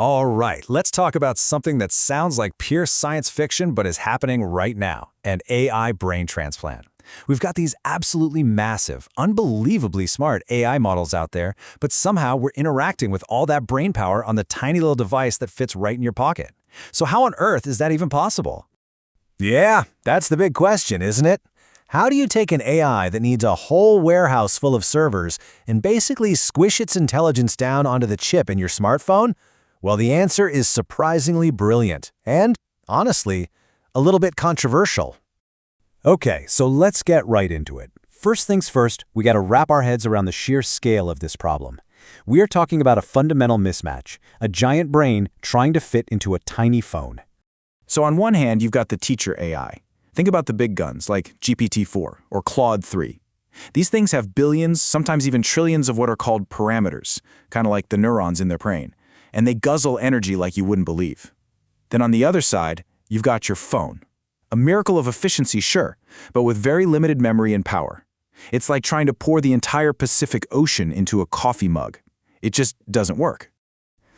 All right, let's talk about something that sounds like pure science fiction but is happening right now, an AI brain transplant. We've got these absolutely massive, unbelievably smart AI models out there, but somehow we're interacting with all that brain power on the tiny little device that fits right in your pocket. So how on earth is that even possible? Yeah, that's the big question, isn't it? How do you take an AI that needs a whole warehouse full of servers and basically squish its intelligence down onto the chip in your smartphone? Well, the answer is surprisingly brilliant and, honestly, a little bit controversial. Okay, so let's get right into it. First things first, we got to wrap our heads around the sheer scale of this problem. We are talking about a fundamental mismatch, a giant brain trying to fit into a tiny phone. So on one hand, you've got the teacher AI. Think about the big guns like GPT-4 or Claude 3. These things have billions, sometimes even trillions of what are called parameters, kind of like the neurons in their brain, and they guzzle energy like you wouldn't believe. Then on the other side, you've got your phone. A miracle of efficiency, sure, but with very limited memory and power. It's like trying to pour the entire Pacific Ocean into a coffee mug. It just doesn't work.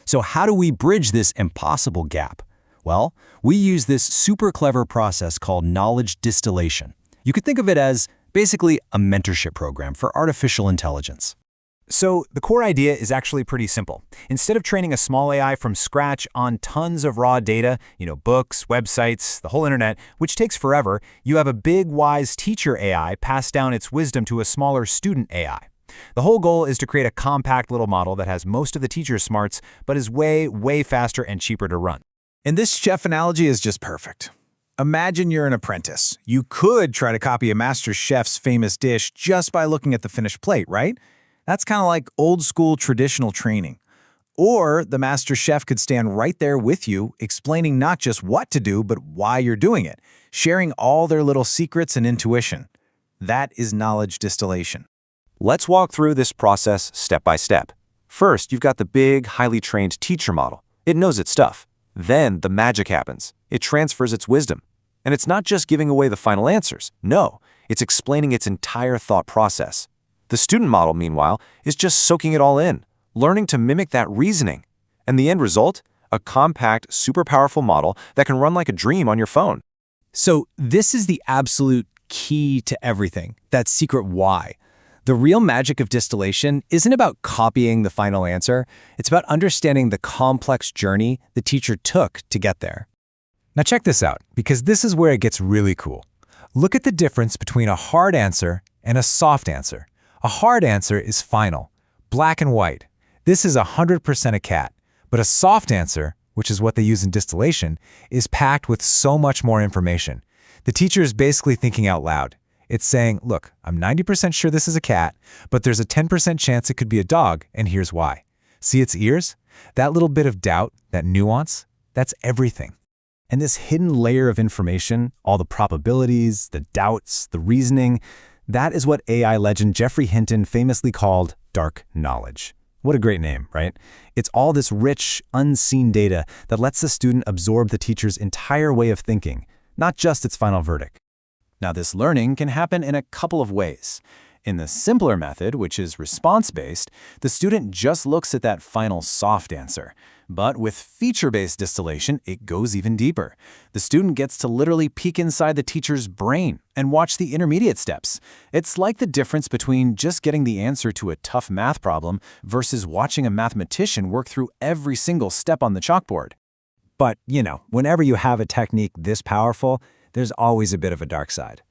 So how do we bridge this impossible gap? Well, we use this super clever process called knowledge distillation. You could think of it as basically a mentorship program for artificial intelligence. So the core idea is actually pretty simple. Instead of training a small AI from scratch on tons of raw data, books, websites, the whole internet, which takes forever, you have a big, wise teacher AI pass down its wisdom to a smaller student AI. The whole goal is to create a compact little model that has most of the teacher's smarts, but is way, way faster and cheaper to run. And this chef analogy is just perfect. Imagine you're an apprentice. You could try to copy a master chef's famous dish just by looking at the finished plate, right? That's kind of like old-school traditional training. Or the master chef could stand right there with you, explaining not just what to do, but why you're doing it, sharing all their little secrets and intuition. That is knowledge distillation. Let's walk through this process step by step. First, you've got the big, highly trained teacher model. It knows its stuff. Then the magic happens. It transfers its wisdom. And it's not just giving away the final answers. No, it's explaining its entire thought process. The student model, meanwhile, is just soaking it all in, learning to mimic that reasoning. And the end result? A compact, super powerful model that can run like a dream on your phone. So this is the absolute key to everything, that secret why. The real magic of distillation isn't about copying the final answer. It's about understanding the complex journey the teacher took to get there. Now check this out, because this is where it gets really cool. Look at the difference between a hard answer and a soft answer. A hard answer is final, black and white. This is 100% a cat. But a soft answer, which is what they use in distillation, is packed with so much more information. The teacher is basically thinking out loud. It's saying, look, I'm 90% sure this is a cat, but there's a 10% chance it could be a dog, and here's why. See its ears? That little bit of doubt, that nuance, that's everything. And this hidden layer of information, all the probabilities, the doubts, the reasoning, that is what AI legend Geoffrey Hinton famously called dark knowledge. What a great name, right? It's all this rich, unseen data that lets the student absorb the teacher's entire way of thinking, not just its final verdict. Now, this learning can happen in a couple of ways. In the simpler method, which is response-based, the student just looks at that final soft answer. But with feature-based distillation, it goes even deeper. The student gets to literally peek inside the teacher's brain and watch the intermediate steps. It's like the difference between just getting the answer to a tough math problem versus watching a mathematician work through every single step on the chalkboard. But, whenever you have a technique this powerful, there's always a bit of a dark side.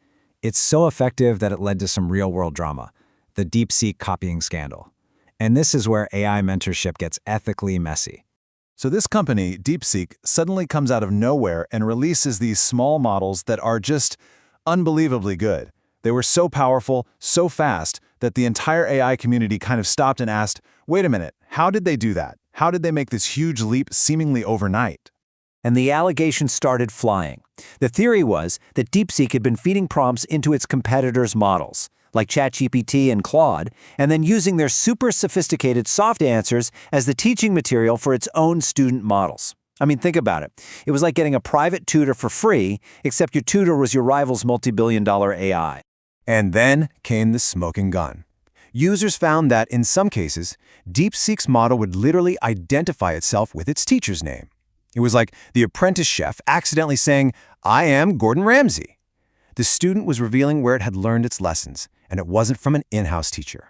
It's so effective that it led to some real-world drama, the DeepSeek copying scandal. And this is where AI mentorship gets ethically messy. So this company, DeepSeek, suddenly comes out of nowhere and releases these small models that are just unbelievably good. They were so powerful, so fast, that the entire AI community kind of stopped and asked, wait a minute, how did they do that? How did they make this huge leap seemingly overnight? And the allegations started flying. The theory was that DeepSeek had been feeding prompts into its competitors' models, like ChatGPT and Claude, and then using their super sophisticated soft answers as the teaching material for its own student models. I mean, think about it. It was like getting a private tutor for free, except your tutor was your rival's multi-billion-dollar AI. And then came the smoking gun. Users found that, in some cases, DeepSeek's model would literally identify itself with its teacher's name. It was like the apprentice chef accidentally saying, "I am Gordon Ramsay." The student was revealing where it had learned its lessons, and it wasn't from an in-house teacher.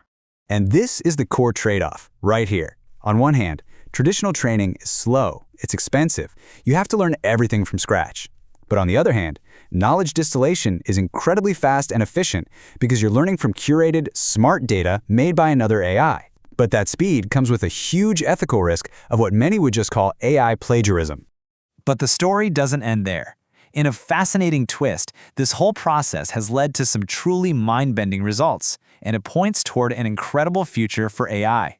And this is the core trade-off, right here. On one hand, traditional training is slow, it's expensive, you have to learn everything from scratch. But on the other hand, knowledge distillation is incredibly fast and efficient because you're learning from curated, smart data made by another AI. But that speed comes with a huge ethical risk of what many would just call AI plagiarism. But the story doesn't end there. In a fascinating twist, this whole process has led to some truly mind-bending results, and it points toward an incredible future for AI.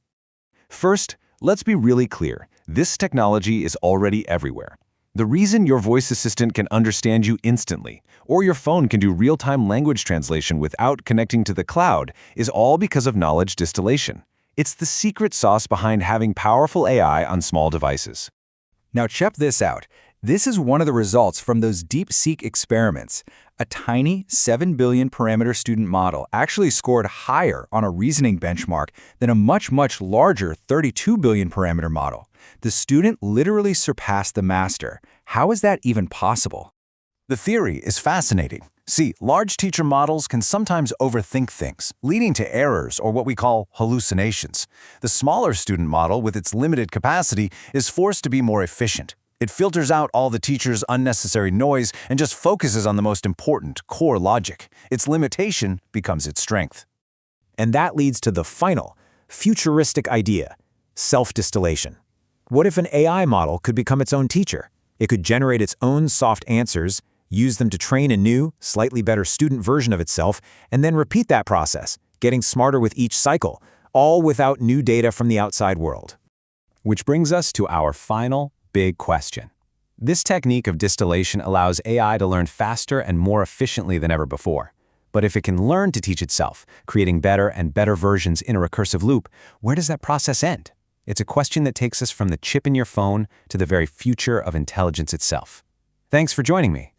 First, let's be really clear. This technology is already everywhere. The reason your voice assistant can understand you instantly, or your phone can do real-time language translation without connecting to the cloud, is all because of knowledge distillation. It's the secret sauce behind having powerful AI on small devices. Now check this out. This is one of the results from those DeepSeek experiments. A tiny 7 billion parameter student model actually scored higher on a reasoning benchmark than a much larger 32 billion parameter model. The student literally surpassed the master. How is that even possible? The theory is fascinating. See, large teacher models can sometimes overthink things, leading to errors or what we call hallucinations. The smaller student model, with its limited capacity, is forced to be more efficient. It filters out all the teacher's unnecessary noise and just focuses on the most important, core logic. Its limitation becomes its strength. And that leads to the final, futuristic idea, self-distillation. What if an AI model could become its own teacher? It could generate its own soft answers, use them to train a new, slightly better student version of itself, and then repeat that process, getting smarter with each cycle, all without new data from the outside world. Which brings us to our final big question. This technique of distillation allows AI to learn faster and more efficiently than ever before. But if it can learn to teach itself, creating better and better versions in a recursive loop, where does that process end? It's a question that takes us from the chip in your phone to the very future of intelligence itself. Thanks for joining me.